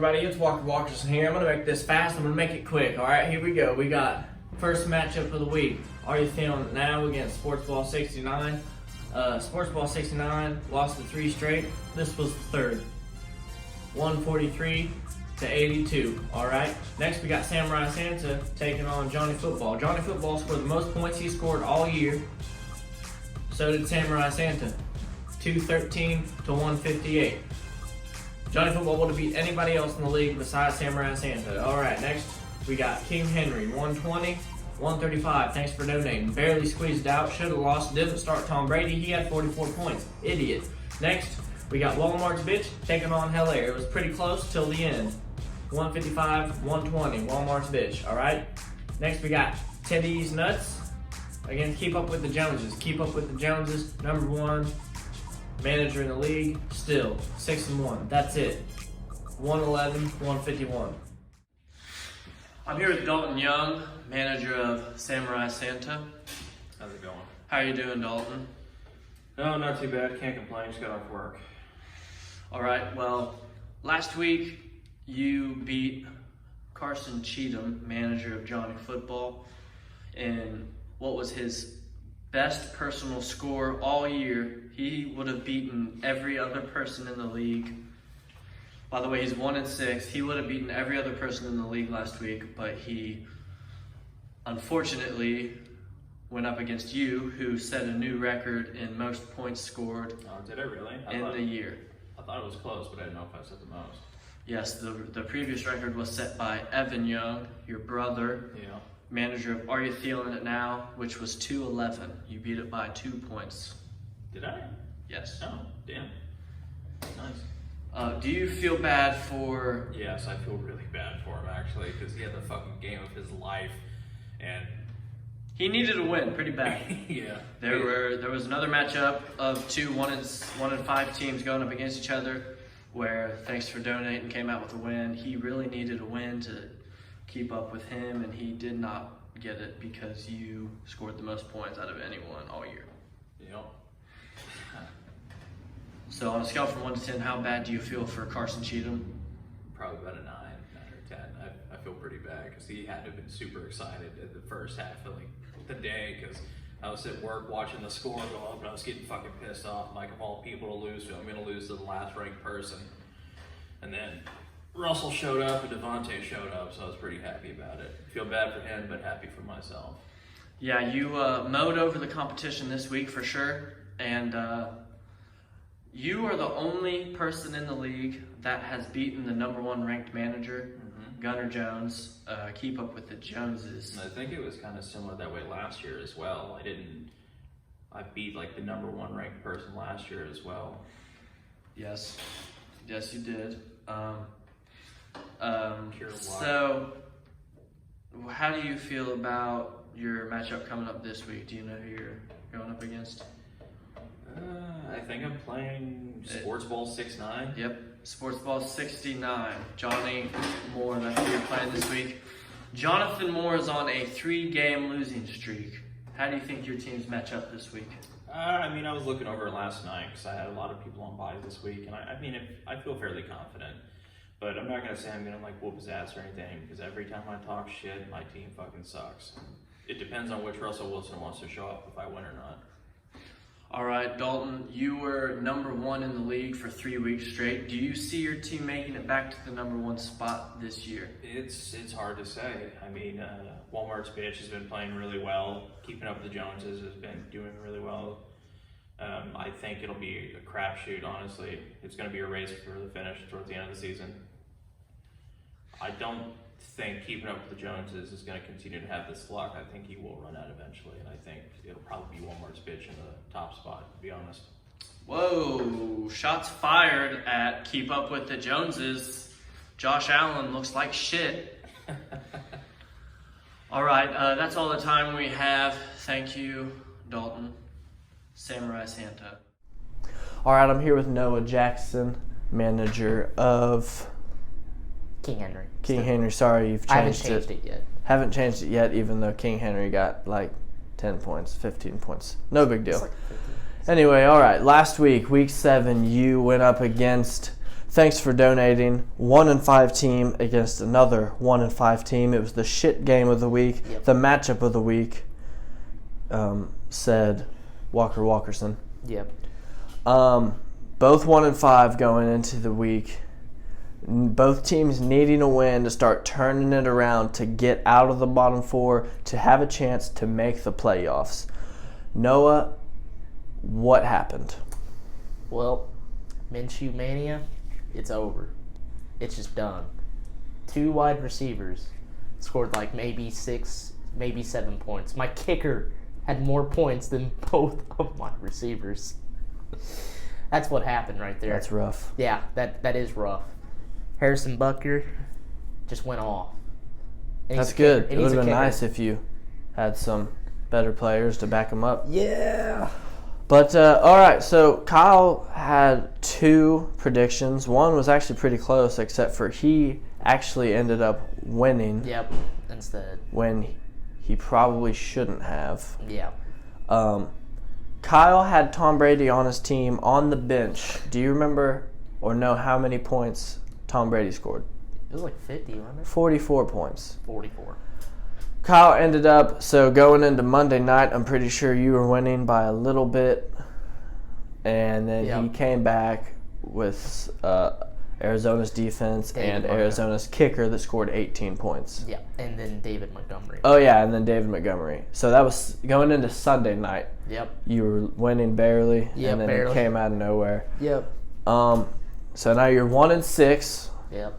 everybody? It's Walkerson here. I'm going to make this fast. I'm going to make it quick. All right, here we go. We got first matchup of the week. Are you feeling it now against Sports Ball 69? Sports Ball 69 lost to 3 straight. This was the third. 143 to 82. All right. Next, we got Samurai Santa taking on Johnny Football. Johnny Football scored the most points he scored all year. So did Samurai Santa. 213 to 158. Johnny Football would have beat anybody else in the league besides Samurai Santa. All right, next we got King Henry, 120, 135. Thanks for donating. Barely squeezed out. Should have lost. Didn't start Tom Brady. He had 44 points. Idiot. Next, we got Walmart's bitch taking on HELAIRE. It was pretty close till the end. 155, 120. Walmart's bitch. All right. Next, we got Teddy's Nuts. Again, keep up with the Joneses. Keep up with the Joneses. Number 1 manager in the league. Still 6-1. That's it. 111, 151. I'm here with Dalton Young, manager of Samurai Santa. How's it going? How are you doing, Dalton? No, not too bad. Can't complain. Just got off work. All right. Well, last week you beat Carson Cheatham, manager of Johnny Football, in what was his best personal score all year. He would have beaten every other person in the league. By the way, he's 1-6. He would have beaten every other person in the league last week, but he unfortunately went up against you, who set a new record in most points scored. Oh, did I really? in the year. I thought it was close, but I didn't know if I said the most. Yes, the previous record was set by Evan Young, your brother, Yeah. manager of Are You Feeling It Now, which was 211. You beat it by 2 points. Did I? Yes. Oh, damn. Nice. Do you feel bad for... Yes, I feel really bad for him, actually, because he had the fucking game of his life, and... He needed a win pretty bad. Yeah. There was another matchup of 2 1-5 teams going up against each other, where thanks for donating came out with a win. He really needed a win to keep up with him, and he did not get it because you scored the most points out of anyone all year. Yep. So on a scale from 1 to 10, how bad do you feel for Carson Cheatham? Probably about a 9 or 10. I feel pretty bad because he had to have been super excited at the first half of the day, because I was at work watching the score go up and I was getting fucking pissed off. I'm like, of all people to lose to, I'm going to lose to the last ranked person. And then Russell showed up and Devontae showed up, so I was pretty happy about it. Feel bad for him, but happy for myself. Yeah, you mowed over the competition this week for sure, and you are the only person in the league that has beaten the number 1 ranked manager, Gunnar Jones. Keep up with the Joneses. And I think it was kind of similar that way last year as well. I beat like the number 1 ranked person last year as well. Yes, you did. So, how do you feel about your matchup coming up this week? Do you know who you're going up against? I think I'm playing Sports Ball 69. Yep, Sports Ball 69. Johnny Moore, that's who you're playing this week. Jonathan Moore is on a 3-game losing streak. How do you think your teams match up this week? I was looking over it last night because I had a lot of people on bye this week, and I feel fairly confident. But I'm not going to say I'm going to whoop his ass or anything, because every time I talk shit, my team fucking sucks. It depends on which Russell Wilson wants to show up, if I win or not. All right, Dalton, you were number 1 in the league for 3 weeks straight. Do you see your team making it back to the number 1 spot this year? It's hard to say. Walmart's bitch has been playing really well. Keeping up with the Joneses has been doing really well. I think it'll be a crapshoot, honestly. It's going to be a race for the finish towards the end of the season. I don't think keeping up with the Joneses is going to continue to have this luck. I think he will run out eventually, and I think it'll probably be Walmart's bitch in the top spot, to be honest. Whoa, shots fired at Keep Up With the Joneses. Josh Allen looks like shit. All right, that's all the time we have. Thank you, Dalton. Samurai Santa. All right, I'm here with Noah Jackson, manager of King Henry. King Henry. Sorry, you've changed it. I haven't changed it yet. Haven't changed it yet, even though King Henry got like 10 points, 15 points. No big deal. It's like 15. Anyway, all right. Last week, week 7, you went up against Thanks for donating. 1-5 team against another 1-5 team. It was the shit game of the week, the matchup of the week, said Walkerson. Yep. Both 1-5 going into the week. Both teams needing a win to start turning it around to get out of the bottom four, to have a chance to make the playoffs. Noah, what happened? Well, Minshew Mania, it's over. It's just done. 2 wide receivers scored like maybe 6, maybe 7 points. My kicker had more points than both of my receivers. That's what happened right there. That's rough. Yeah, that is rough. Harrison Butker just went off. And That's he's a good. kicker, It and he's would a have been kicker. nice if you had some better players to back him up. Yeah. But, all right, so Kyle had 2 predictions. One was actually pretty close, except for he actually ended up winning Yep. Instead. when he probably shouldn't have. Yeah. Kyle had Tom Brady on his team on the bench. Do you remember or know how many points Tom Brady scored? It was like 50, wasn't it? 44 points. 44. Kyle ended up, so going into Monday night, I'm pretty sure you were winning by a little bit. And then he came back with Arizona's defense and Arizona's kicker that scored 18 points. Yeah, and then David Montgomery. Oh, yeah, and then David Montgomery. So that was going into Sunday night. Yep. You were winning barely, Yep, and then barely. it came out of nowhere. Yep. So now you're 1-6. Yep.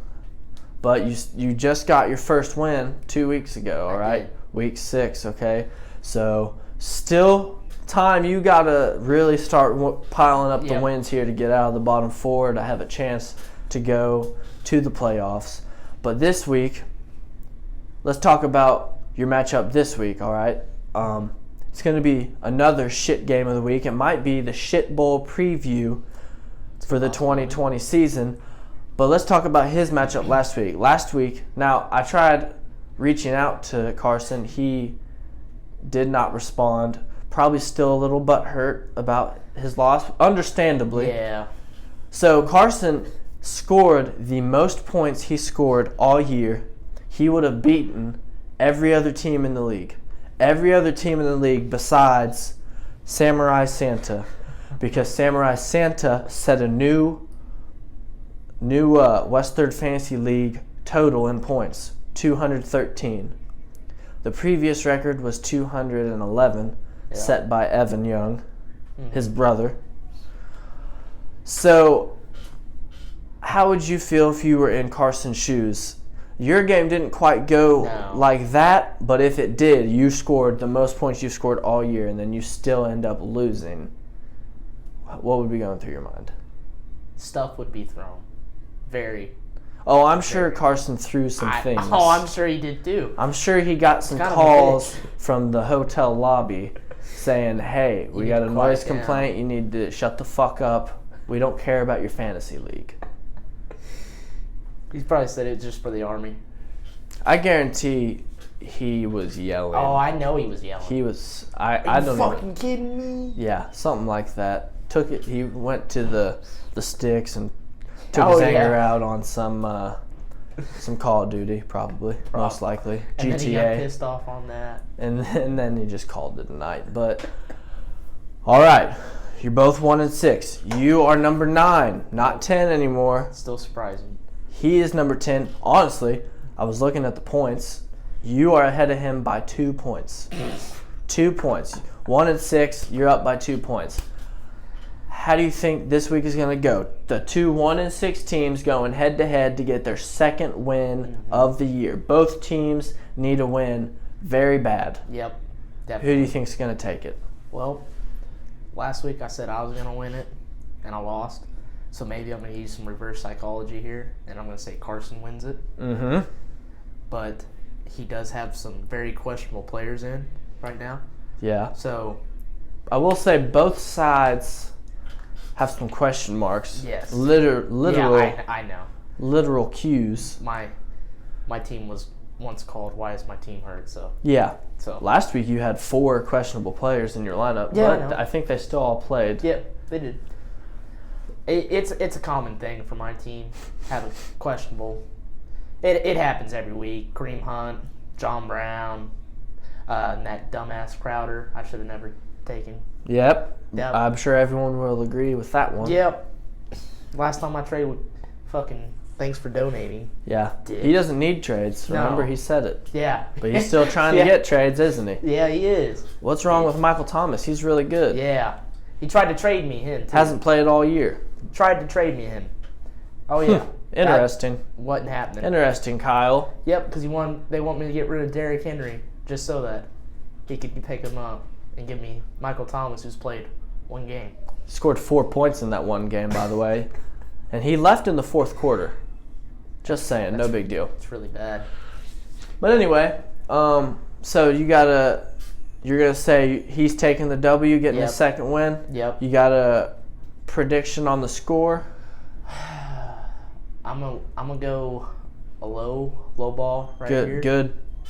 But you just got your first win 2 weeks ago, all right? did. Week 6, okay? So still time. You got to really start piling up the wins here to get out of the bottom 4 to have a chance to go to the playoffs. But this week, let's talk about your matchup this week, all right? It's going to be another shit game of the week. It might be the shit bowl preview for the 2020 season. But let's talk about his matchup last week. Last week, now I tried reaching out to Carson. He did not respond. Probably still a little butthurt about his loss, understandably. Yeah. So Carson scored the most points he scored all year. He would have beaten every other team in the league. Every other team in the league besides Samurai Santa. Because Samurai Santa set a new West Third Fantasy League total in points, 213. The previous record was 211, set by Evan Young, his brother. So, how would you feel if you were in Carson's shoes? Your game didn't quite go like that, but if it did, you scored the most points you've scored all year, and then you still end up losing. What would be going through your mind? Stuff would be thrown. Very. Oh, I'm sure Carson threw some things. Oh, I'm sure he did too. I'm sure he got some calls from the hotel lobby saying, hey, we got a noise complaint. You need to shut the fuck up. We don't care about your fantasy league. He's probably said it just for the Army. I guarantee he was yelling. Oh, I know he was yelling. He was. Are I you don't fucking know. kidding me? Yeah, something like that. He went to the sticks and took his anger out on some Call of Duty, probably, most likely. And GTA. then he got pissed off on that. And then he just called it a night. But, all right, you're both 1-6. You are number 9, not 10 anymore. Still surprising. He is number 10. Honestly, I was looking at the points. You are ahead of him by 2 points. 2 points. 1-6, you're up by 2 points. How do you think this week is going to go? The 2 1-6 teams going head-to-head to get their second win of the year. Both teams need a win very bad. Yep, Who definitely. do you think is going to take it? Well, last week I said I was going to win it, and I lost. So maybe I'm going to use some reverse psychology here, and I'm going to say Carson wins it. Mm-hmm. But he does have some very questionable players in right now. Yeah. So I will say both sides have some question marks. Yes. Literal. Yeah, I know. Literal cues. My team was once called, why is my team hurt? So Yeah. So Last week you had 4 questionable players in your lineup, Yeah, I but know. I think they still all played. Yep, they did. It's a common thing for my team. Have a questionable. It happens every week. Kareem Hunt, John Brown, and that dumbass Crowder. I should have never taken. Yep. Yep. I'm sure everyone will agree with that one. Yep. Last time I traded with fucking thanks for donating. Yeah. Dick. He doesn't need trades. Remember, No. he said it. Yeah. But he's still trying to get trades, isn't he? Yeah, he is. What's wrong with Michael Thomas? He's really good. Yeah. He tried to trade me him, too. Hasn't played all year. Tried to trade me him. Oh, yeah. Interesting. That wasn't happening. Interesting, Kyle. Yep, because they want me to get rid of Derrick Henry just so that he could pick him up and give me Michael Thomas, who's played one game. Scored 4 points in that one game, by the way. And he left in the fourth quarter. Just saying, no big deal. It's really bad. But anyway, so you're gonna say he's taking the W, getting his second win. Yep. You got a prediction on the score? I'm gonna go a low ball right here.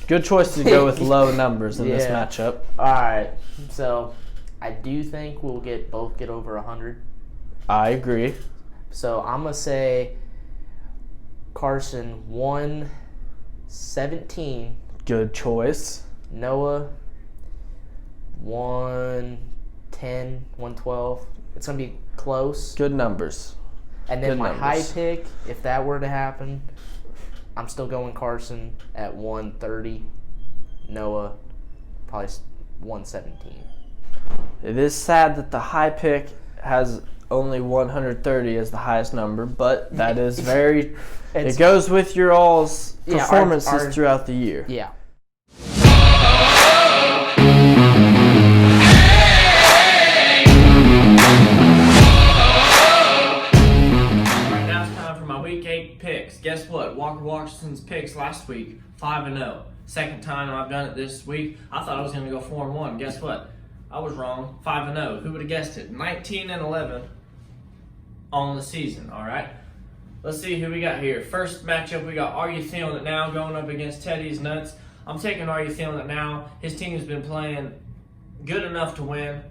Good choice to go with low numbers in this matchup. All right, so I do think we'll both get over 100. I agree. So I'm gonna say Carson 117. Good choice. Noah 110, 112. It's gonna be close. Good numbers. And then Good my numbers. high pick, if that were to happen, I'm still going Carson at 130. Noah probably 117. It is sad that the high pick has only 130 as the highest number, but that is very. It goes with your all's performances throughout the year. Yeah. Week 8 picks. Guess what? Walkerson's picks last week, 5-0. Second time I've done it this week. I thought I was going to go 4-1. Guess what? I was wrong. 5-0. Who would have guessed it? 19-11 on the season. All right. Let's see who we got here. First matchup, we got Are You Feeling It Now going up against Teddy's Nuts. I'm taking Are You Feeling It Now. His team's been playing good enough to win.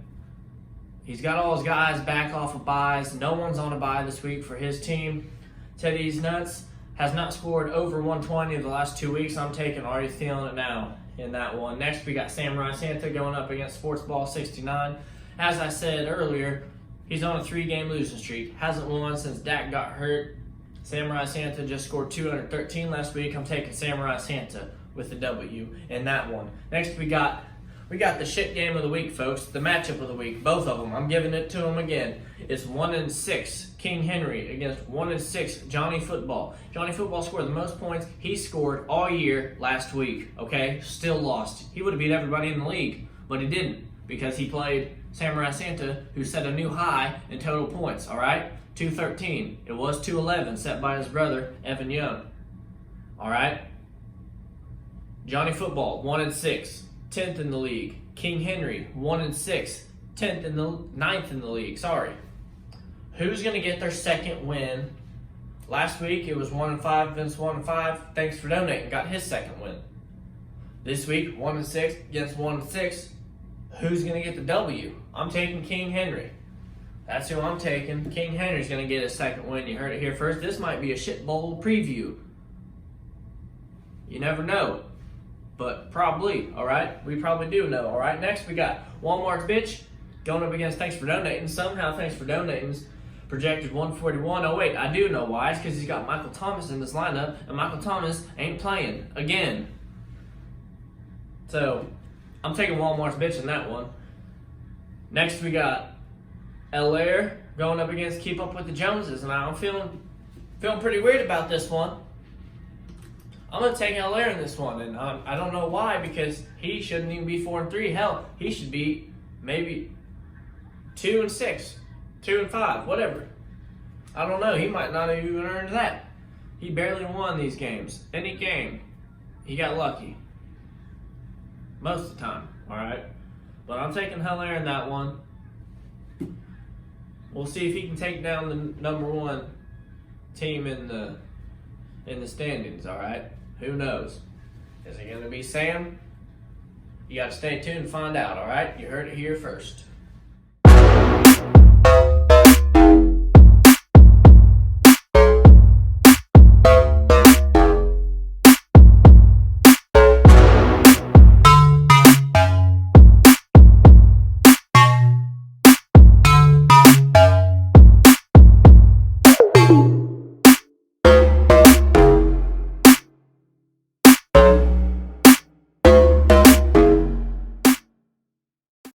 He's got all his guys back off of buys. No one's on a buy this week for his team. Teddy's Nuts has not scored over 120 in the last 2 weeks. I'm taking Are You Feeling It Now in that one. Next, we got Samurai Santa going up against Sports Ball 69. As I said earlier, he's on a 3-game losing streak. Hasn't won since Dak got hurt. Samurai Santa just scored 213 last week. I'm taking Samurai Santa with the W in that one. Next, we got the shit game of the week, folks. The matchup of the week. Both of them. I'm giving it to them again. It's 1-6 King Henry against 1-6 Johnny Football. Johnny Football scored the most points he scored all year last week. Okay? Still lost. He would have beat everybody in the league, but he didn't because he played Samurai Santa, who set a new high in total points. All right? 213. It was 211 set by his brother, Evan Young. All right? Johnny Football, 1-6. 10th in the league. King Henry, 1-6, 9th in the league. Sorry. Who's going to get their second win? Last week it was 1-5, Vince 1-5. Thanks for donating. Got his second win. This week 1-6 against 1-6. Who's going to get the W? I'm taking King Henry. That's who I'm taking. King Henry's going to get his second win. You heard it here first. This might be a shit bowl preview. You never know. But probably, all right? We probably do know, all right? Next, we got Walmart's Bitch going up against Thanks for Donating. Somehow, Thanks for Donating's projected 141. Oh, wait, I do know why. It's because he's got Michael Thomas in this lineup, and Michael Thomas ain't playing again. So, I'm taking Walmart's Bitch in that one. Next, we got HELAIRE going up against Keep Up with the Joneses, and I'm feeling pretty weird about this one. I'm going to take HELAIRE in this one, and I don't know why, because he shouldn't even be 4-3. Hell, he should be maybe 2-6, 2-5, whatever. I don't know. He might not have even earned that. He barely won these games. Any game, he got lucky. Most of the time, all right? But I'm taking HELAIRE in that one. We'll see if he can take down the number 1 team in the standings, all right? Who knows? Is it going to be Sam? You got to stay tuned and find out, all right? You heard it here first.